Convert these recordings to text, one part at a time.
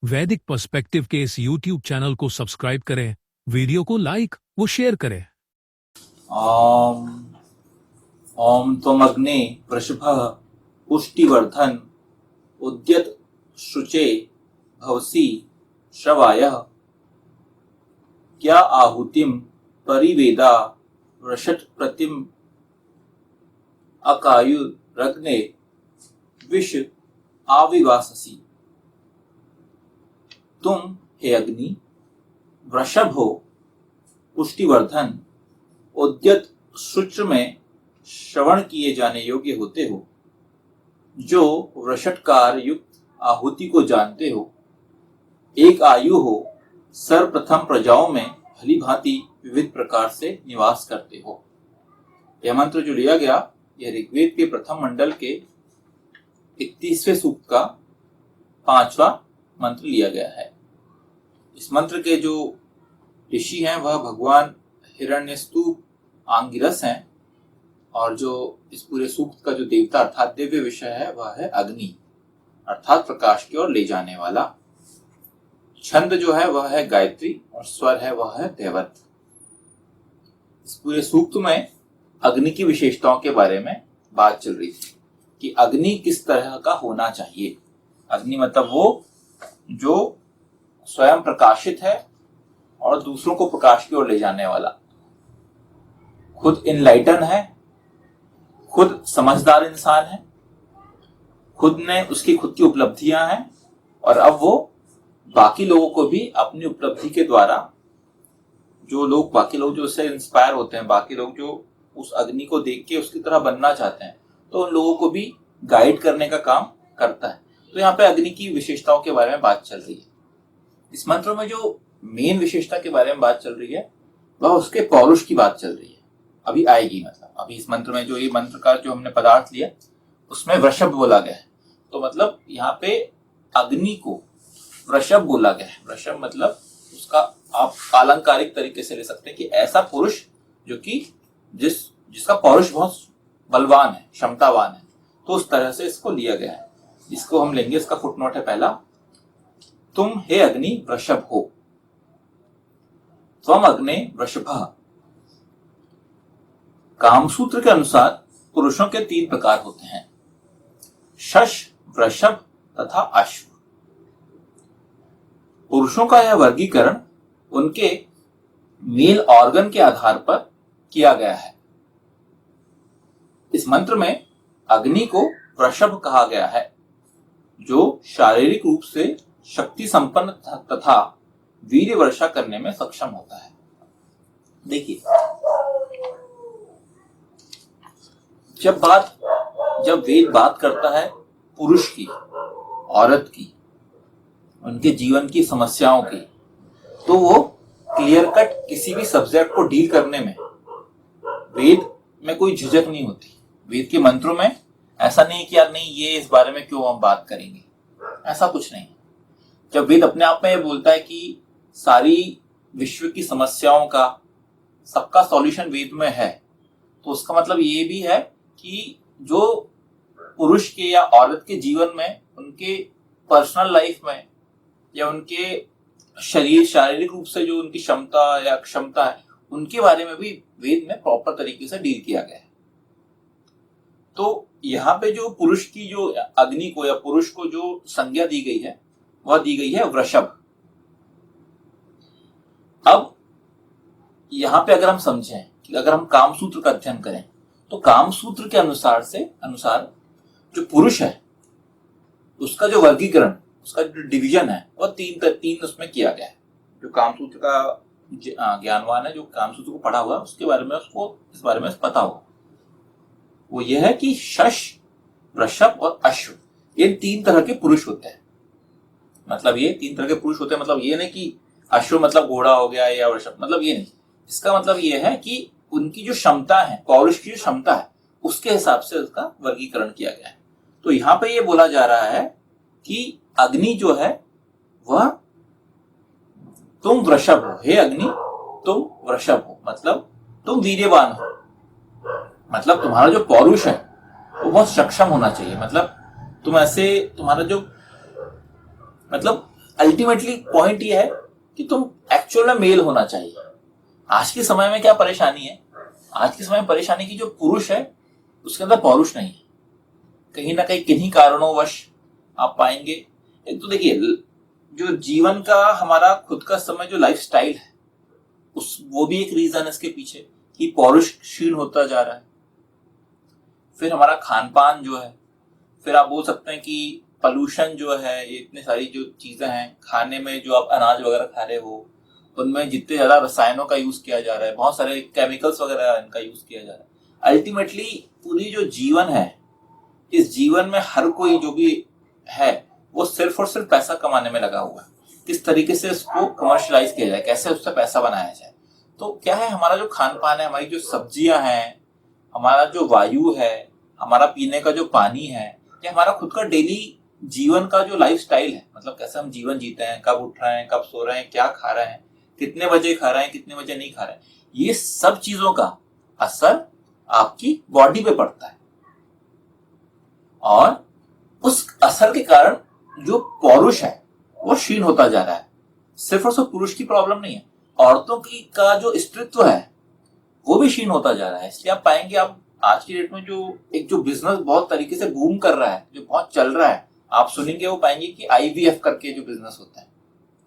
वैदिक पर्सपेक्टिव के इस YouTube चैनल को सब्सक्राइब करें, वीडियो को लाइक व शेयर करें। ओम ओम त्वमग्ने वृषभः पुष्टिवर्धन उद्यत शुचे भवसि श्रवायः क्या आहुतिम परिवेदा वृषट प्रतिम अकायुरग्ने विष आविवाससि। तुम हे अग्नि वृषभ हो, पुष्टिवर्धन उद्यत शुच्र में श्रवण किए जाने योग्य होते हो, जो वृषटकार युक्त आहुति को जानते हो, एक आयु हो, सर्वप्रथम प्रजाओं में भली भांति विविध प्रकार से निवास करते हो। यह मंत्र जो लिया गया, यह ऋग्वेद के प्रथम मंडल के 31वें सूक्त का 5वां मंत्र लिया गया है। इस मंत्र के जो ऋषि हैं वह भगवान हिरण्यस्तुप आंगिरस हैं, और जो इस पूरे सूक्त का जो देवता अर्थात दिव्य विषय है वह है अग्नि, अर्थात प्रकाश की ओर ले जाने वाला। छंद जो है वह है गायत्री और स्वर है वह है दैवत। इस पूरे सूक्त में अग्नि की विशेषताओं के बारे में बात चल रही थी कि अग्नि किस तरह का होना चाहिए। अग्नि मतलब वो जो स्वयं प्रकाशित है और दूसरों को प्रकाश की ओर ले जाने वाला, खुद इनलाइटन है, खुद समझदार इंसान है, खुद ने उसकी खुद की उपलब्धियां हैं, और अब वो बाकी लोगों को भी अपनी उपलब्धि के द्वारा, जो लोग बाकी लोग जो उससे इंस्पायर होते हैं, बाकी लोग जो उस अग्नि को देख के उसकी तरह बनना चाहते हैं, तो उन लोगों को भी गाइड करने का काम करता है। तो यहाँ पे अग्नि की विशेषताओं के बारे में बात चल रही है। इस मंत्र में जो मेन विशेषता के बारे में बात चल रही है वह उसके पौरुष की बात चल रही है। अभी आएगी, मतलब अभी इस मंत्र में जो ये मंत्र का जो हमने पदार्थ लिया उसमें वृषभ बोला गया है, तो मतलब यहाँ पे अग्नि को वृषभ बोला गया है। वृषभ मतलब उसका आप अलंकारिक तरीके से ले सकते हैं कि ऐसा पुरुष जो कि जिसका पौरुष बहुत बलवान है, क्षमतावान है, तो उस तरह से इसको लिया गया है। इसको हम लेंगे, इसका फुटनोट है पहला, तुम हे अग्नि वृषभ हो। त्वम अग्ने वृषभः। कामसूत्र के अनुसार पुरुषों के 3 प्रकार होते हैं, शश, वृषभ तथा अश्व। पुरुषों का यह वर्गीकरण उनके मेल ऑर्गन के आधार पर किया गया है। इस मंत्र में अग्नि को वृषभ कहा गया है, जो शारीरिक रूप से शक्ति संपन्न तथा वीर्य वर्षा करने में सक्षम होता है। देखिए, जब वेद बात करता है पुरुष की, औरत की, उनके जीवन की समस्याओं की, तो वो क्लियर कट किसी भी सब्जेक्ट को डील करने में वेद में कोई झिझक नहीं होती। वेद के मंत्रों में ऐसा नहीं कि यार नहीं, ये इस बारे में क्यों हम बात करेंगे, ऐसा कुछ नहीं। जब वेद अपने आप में ये बोलता है कि सारी विश्व की समस्याओं का सबका सॉल्यूशन वेद में है, तो उसका मतलब ये भी है कि जो पुरुष के या औरत के जीवन में, उनके पर्सनल लाइफ में, या उनके शारीरिक रूप से जो उनकी क्षमता या अक्षमता है, उनके बारे में भी वेद में प्रॉपर तरीके से डील किया गया है। तो यहाँ पे जो पुरुष की, जो अग्नि को या पुरुष को जो संज्ञा दी गई है वह दी गई है वृषभ। अब यहाँ पे अगर हम समझें कि अगर हम कामसूत्र का अध्ययन करें, तो कामसूत्र के अनुसार जो पुरुष है उसका जो वर्गीकरण, उसका जो डिवीजन है वह तीन उसमें किया गया है। जो कामसूत्र का ज्ञानवान है, जो कामसूत्र को पढ़ा हुआ है, उसके बारे में उसको इस बारे में पता होगा। वो यह है कि शश, वृषभ और अश्व, ये 3 तरह के पुरुष होते हैं। मतलब ये 3 तरह के पुरुष होते हैं, मतलब ये नहीं कि अश्व मतलब घोड़ा हो गया या वृषभ, मतलब ये नहीं। इसका मतलब ये है कि उनकी जो क्षमता है, पौरुष की जो क्षमता है, उसके हिसाब से उसका वर्गीकरण किया गया है। तो यहाँ पे ये बोला जा रहा है कि अग्नि जो है वह, तुम वृषभ हो, हे अग्नि तुम वृषभ हो, मतलब तुम वीर्यवान हो, मतलब तुम्हारा जो पौरुष है वो बहुत सक्षम होना चाहिए। मतलब तुम ऐसे, तुम्हारा जो, मतलब अल्टीमेटली पॉइंट ये है कि तुम एक्चुअल में मेल होना चाहिए। आज के समय में क्या परेशानी है, आज के समय में परेशानी की जो पुरुष है उसके अंदर पौरुष नहीं है। कहीं ना कहीं किन्हीं कारणोंवश आप पाएंगे, एक तो देखिए जो जीवन का हमारा खुद का समय जो लाइफस्टाइल है वो भी एक रीजन है इसके पीछे कि पौरुष क्षीण होता जा रहा है। फिर हमारा खान पान जो है, फिर आप बोल सकते हैं कि पॉल्यूशन जो है, ये इतनी सारी जो चीजें हैं, खाने में जो आप अनाज वगैरह खा रहे हो उनमें जितने ज्यादा रसायनों का यूज किया जा रहा है, बहुत सारे केमिकल्स वगैरह इनका यूज किया जा रहा है। अल्टीमेटली पूरी जो जीवन है, इस जीवन में हर कोई जो भी है वो सिर्फ और सिर्फ पैसा कमाने में लगा हुआ है। किस तरीके से इसको कमर्शलाइज किया जाए, कैसे उससे पैसा बनाया जाए। तो क्या है, हमारा जो खान पान है, हमारी जो सब्जियां हैं, हमारा जो वायु है, हमारा पीने का जो पानी है, या हमारा खुद का डेली जीवन का जो लाइफस्टाइल है, मतलब कैसे हम जीवन जीते हैं, कब उठ रहे हैं, कब सो रहे हैं, क्या खा रहे हैं, कितने बजे खा रहे हैं, कितने बजे नहीं खा रहे हैं, ये सब चीजों का असर आपकी बॉडी पे पड़ता है। और उस असर के कारण जो पौरुष है वो क्षीण होता जा रहा है। सिर्फ और सिर्फ पुरुष की प्रॉब्लम नहीं है, औरतों की का जो स्त्रीत्व है वो भी क्षीण होता जा रहा है। इसलिए आप पाएंगे, आप आज की डेट में जो बिजनेस बहुत तरीके से बूम कर रहा है, जो बहुत चल रहा है, आप सुनेंगे वो पाएंगे कि आईवीएफ करके जो बिजनेस होता है।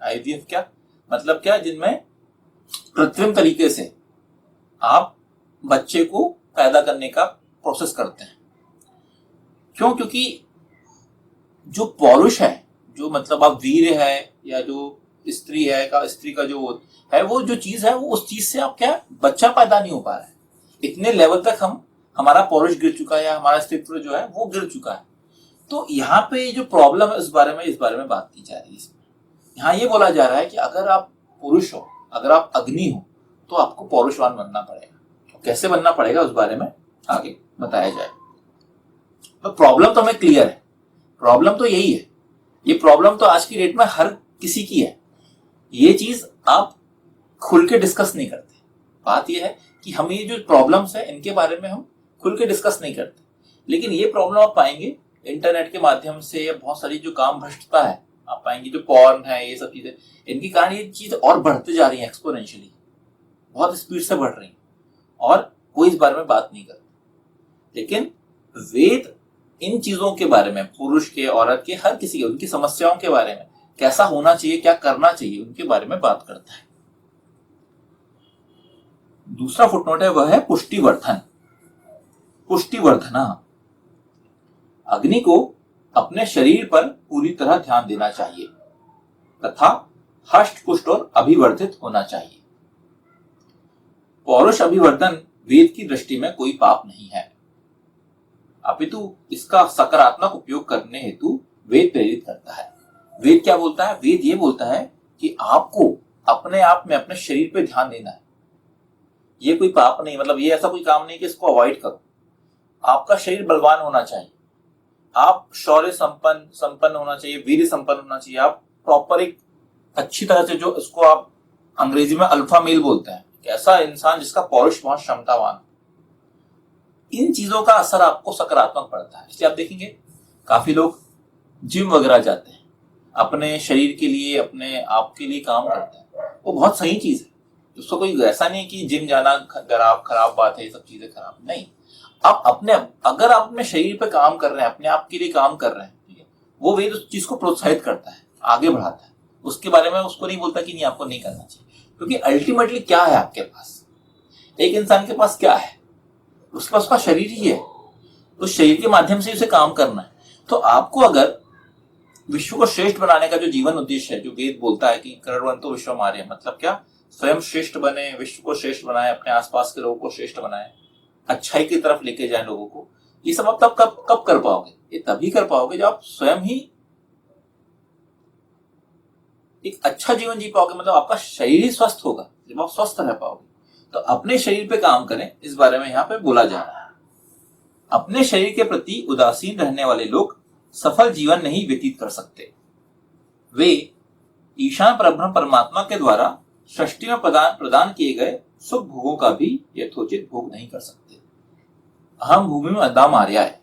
आईवीएफ क्या मतलब, क्या जिनमें कृत्रिम तरीके से आप बच्चे को पैदा करने का प्रोसेस करते हैं। क्यों? क्योंकि जो पौरुष है, जो मतलब आप वीर है, या जो स्त्री है का स्त्री का जो है, वो जो चीज है वो उस चीज से आप क्या बच्चा पैदा नहीं हो पा रहा है। इतने लेवल तक हमारा पौरुष गिर चुका है, या हमारा अस्तित्व जो है वो गिर चुका है। तो यहाँ पे जो प्रॉब्लम है इस बारे में बात की जा रही है। यहाँ ये बोला जा रहा है कि अगर आप पुरुष हो, अगर आप अग्नि हो, तो आपको पौरुषवान बनना पड़ेगा। तो कैसे बनना पड़ेगा उस बारे में आगे बताया जाए। तो प्रॉब्लम तो हमें क्लियर है, प्रॉब्लम तो यही है। ये प्रॉब्लम तो आज की डेट में हर किसी की है। ये चीज आप खुल के डिस्कस नहीं करते। बात ये है कि हम ये जो प्रॉब्लम्स है इनके बारे में हम खुल के डिस्कस नहीं करते। लेकिन ये प्रॉब्लम आप पाएंगे इंटरनेट के माध्यम से, या बहुत सारी जो काम भ्रष्टता है आप पाएंगे, जो पॉर्न है, ये सब चीजें, इनके कारण ये चीज और बढ़ते जा रही है एक्सपोनेंशियली, बहुत स्पीड से बढ़ रही है, और कोई इस बारे में बात नहीं करता। लेकिन वेद इन चीजों के बारे में, पुरुष के, औरत के, हर किसी के, उनकी समस्याओं के बारे में, कैसा होना चाहिए, क्या करना चाहिए, उनके बारे में बात करता है। दूसरा फुटनोट है वह है पुष्टिवर्धन। पुष्टिवर्धना, अग्नि को अपने शरीर पर पूरी तरह ध्यान देना चाहिए तथा हष्ट पुष्ट और अभिवर्धित होना चाहिए। पौरुष अभिवर्धन वेद की दृष्टि में कोई पाप नहीं है, अपितु इसका सकारात्मक उपयोग करने हेतु वेद प्रेरित करता है। वेद क्या बोलता है? वेद ये बोलता है कि आपको अपने आप में, अपने शरीर पे ध्यान देना है। ये कोई पाप नहीं, मतलब ये ऐसा कोई काम नहीं कि इसको अवॉइड करो। आपका शरीर बलवान होना चाहिए, आप शौर्य संपन्न होना चाहिए, वीर्य संपन्न होना चाहिए। आप प्रॉपर एक अच्छी तरह से, जो इसको आप अंग्रेजी में अल्फा मेल बोलते हैं, ऐसा इंसान जिसका पौरुष बहुत क्षमतावान। इन चीजों का असर आपको सकारात्मक पड़ता है। इसलिए आप देखेंगे काफी लोग जिम वगैरह जाते हैं, अपने शरीर के लिए, अपने आप के लिए काम करते हैं। वो बहुत सही चीज है, उसको कोई ऐसा नहीं कि जिम जाना खराब बात है, ये सब चीजें खराब नहीं। आप अगर आप अपने शरीर पे काम कर रहे हैं, अपने आप के लिए काम कर रहे हैं, ठीक है, वो वेद उस चीज को प्रोत्साहित करता है, आगे बढ़ाता है। उसके बारे में उसको नहीं बोलता कि नहीं आपको नहीं करना चाहिए। क्योंकि अल्टीमेटली क्या है आपके पास, एक इंसान के पास क्या है, उसके पास उसका शरीर ही है। उस शरीर के माध्यम से उसे काम करना है। तो आपको अगर विश्व को श्रेष्ठ बनाने का जो जीवन उद्देश्य है, जो वेद बोलता है कि कर्णवंतो विश्वमार्य, मतलब क्या, स्वयं श्रेष्ठ बने, विश्व को श्रेष्ठ बनाए, अपने आसपास के लोगों को श्रेष्ठ बनाए, अच्छाई की तरफ लेके जाए लोगों को। ये सब आप तब कब कर पाओगे? ये तभी कर पाओगे जब आप स्वयं ही एक अच्छा जीवन जी पाओगे, मतलब आपका शरीर ही स्वस्थ होगा जब आप स्वस्थ रह पाओगे। तो अपने शरीर पे काम करें, इस बारे में यहाँ पे बोला जा रहा है। अपने शरीर के प्रति उदासीन रहने वाले लोग सफल जीवन नहीं व्यतीत कर सकते। वे ईशान परब्रह्म परमात्मा के द्वारा सृष्टि में प्रदान किए गए सुख भोगों का भी यथोचित भोग नहीं कर सकते। अहम भूमि में अद्दाम आर्या है।